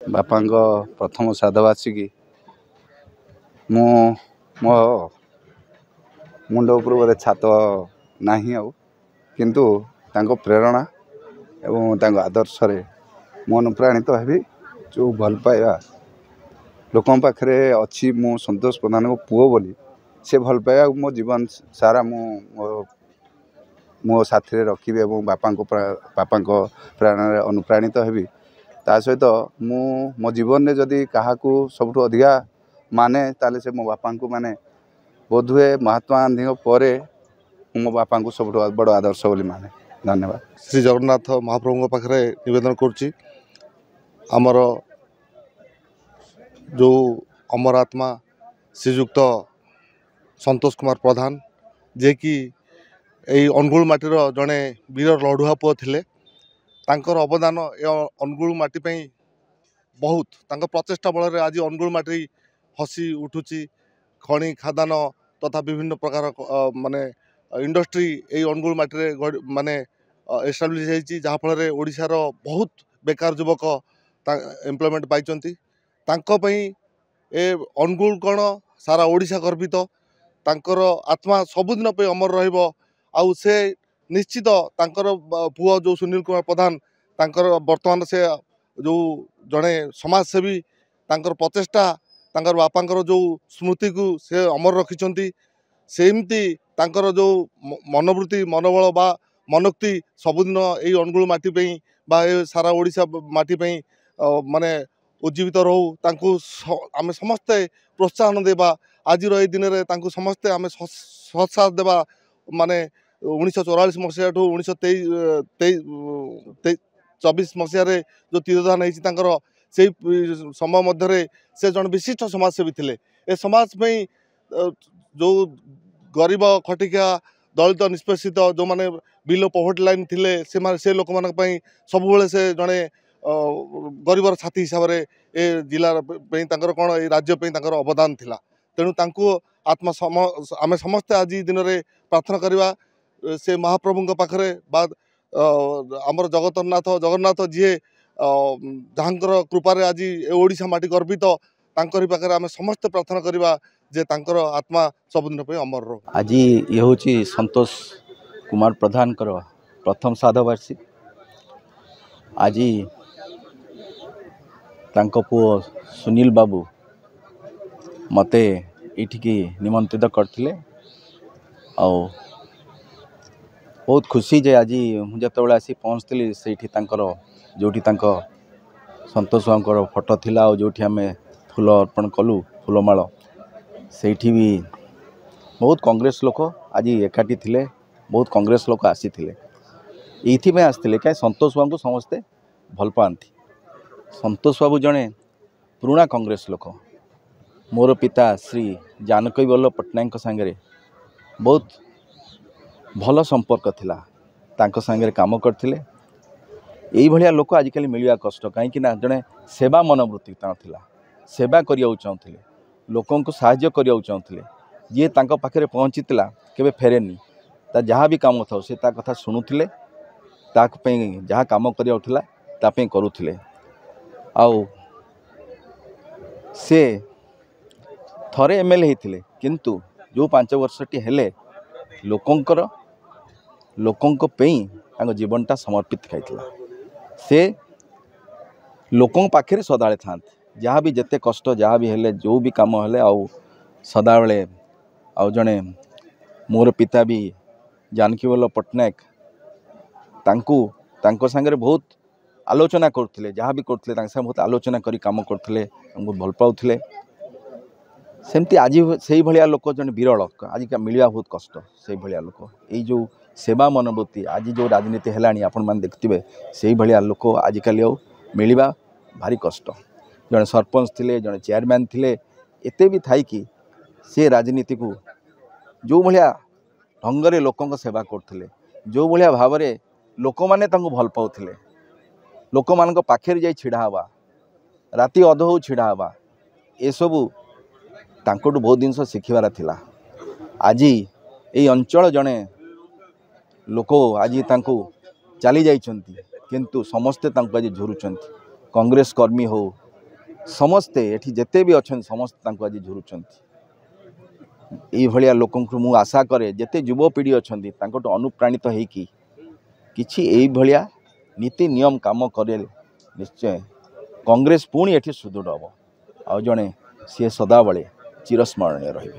बापांग प्रथम श्राद्धवार्षिकी मो मुंड उपर बोधे छात नाही आउ किंतु तांको प्रेरणा एवं तांको आदर्श रे मो अनुप्राणित हेबी जो भल पाइबा लोकों पाखरे अच्छी मो संतोष प्रधान को पुओ बोली से भल पाइबा मो जीवन सारा मो साथी रखी एवं बापा प्रेरणा अनुप्राणित हेबी ता सहित मो जीवन में जदि क्या सब अधिका माने ताले से मो बापा को माने बोधुए महात्मा गांधी परे मो बापा को सब बड़ आदर्श बोली माने। धन्यवाद। श्री जगन्नाथ महाप्रभु पाखे निवेदन करुच्ची आमर जो अमर आत्मा श्रीजुक्त संतोष कुमार प्रधान जे कि यही अनुगुल माटीर जड़े वीर लड़ुआ पुओ थिले तांकर अवदान ए अनुगुल माटी पई बहुत तांकर प्रचेष्टा बल आज अनुगुल माटी हसी उठुची खଣି खादान तथा विभिन्न प्रकार माने इंडस्ट्री यही अनुगुल माटी माने एस्टाब्लीश होती जहाँफल ओडिशार बहुत बेकार युवक एम्प्लॉयमेंट पाई ए अनुगुल कौन सारा ओडिशा गर्वित तांकर आत्मा सबुदिन पे अमर रहिबो आउ से निश्चित तांकर पुओ जो सुनील कुमार प्रधान तांकर वर्तमान से जो जड़े समाजसेवी तांकर प्रचेष्टा तांकर बापांकर जो स्मृति को से अमर रखिछंती सेमती तांकर जो मनोवृत्ति मनोबल बा मनोक्ति सबुदिन यही अनुगुल माटी पे बा सारा ओडिशा माटी पे माने उज्जीवित रहू तांकु आमे समस्ते प्रोत्साहन देबा आज दिन में तांकु समस्ते आमे सत्साथ देबा माने 1944 मसीहा ठू 1924 मसीह जो तिरोधान होती से समय मध्य से जन विशिष्ट समाजसेवी थे ए समाज में जो गरीब खटिकिया दलित निष्पेषित जो माने बिलो पवर्टी लाइन थिले से लोक मान सब से जड़े गरीबर छाती हिसाब से ए जिला कौन ये राज्य अवदान थिला तेणु तांको आत्मा आमे समस्ते आज दिन में प्रार्थना करवा से महाप्रभु पाखरे बाद आमर जगन्नाथ जी जहाँकर कृपार आज ओडिशा माटी गर्वित तांकरी पाखरे आमे समस्ते प्रार्थना करवा जे तांकर आत्मा सबुदिन पे अमर रो। आज ये हूँ संतोष कुमार प्रधान प्रथम श्राद्धवार्षिक आज तांको पुओ सुनील बाबू मते इठिकी निमंत्रित करथिले आ बहुत खुशी जे आज मुझे आसी पहुँचली से जोटी संतोष बाबूर फोटो थिला और जोटी आम फूल अर्पण कलु फूलमाल सेठी भी बहुत कांग्रेस लोक आज एकाठी थिले बहुत कांग्रेस लोक आसी ये आसते क्या संतोष बाबू को समस्ते भल पाती संतोष बाबू जड़े पुराना कांग्रेस लोक मोर पिता श्री जानकी वल्लभ पट्टनायक सांगे बहुत भल संपर्क थिला तांको सांगे काम करथिले यही भलिया लोक आजिकल मिलवा कष्ट कहीं जड़े सेवा मनोवृत्ति थिला सेवा करिया चाहूले लोकों को साहाय्य करिया चाहूले जी तांको पाखरे पहुँची केबे फेरेनी ता जहाँ भी काम था से ता कथा शुणुले जहाँ काम करा करुले आउ से थरे एमएलए होते किंतु जो 5 वर्षटी हेले लोकों पे जीवनटा समर्पित खाइला से लोकों पाखे सदाले था जहाँ भी जेते कष्ट जहाँ भी हेले जो भी काम हेले आउ सदा बेले आउ जड़े मोर पिता भी जानकी वल्लभ पट्टनायक तांको सांगे बहुत आलोचना करते जहाँ भी करते बहुत आलोचना करी काम करते बहुत भल पाउले सेमती आज से भाया लोक जन विरल आज मिलवा बहुत कष्ट से भाया लोक यही जो सेवा मनोवृत्ति आज जो राजनीति है आपण मैंने देखते से भाया लोक आजिकल मिलवा भारी कष्ट जड़े सरपंच थे जड़े चेयरमैन थे एत भी थाई कि से राजनीति को जो भाया ढंग लोकों सेवा करते जो भाया भाव में लोक मैंने भल पाउले लोक मान पाखे जा ढड़ा राति अध हो ढड़ा ये सबू तांकोटू बहुत जिन शिखबार थिला आज ये अंचल जड़े लोक आज चली जाइछंती किंतु समस्ते आज झुरुचंती कांग्रेस कर्मी हो समस्ते एठी जेते भी अच्छा समस्त आज झुरुचंती ये लोकंकु मु आशा करे जेते युवपीढ़ी अच्छा अनुप्राणित होइकी किछि एई भलिया नीति नियम काम करे निश्चय कांग्रेस पुणी एठी सुदृढ़ हम आ जड़े सी सदाबले चिरस्मरणीय रही।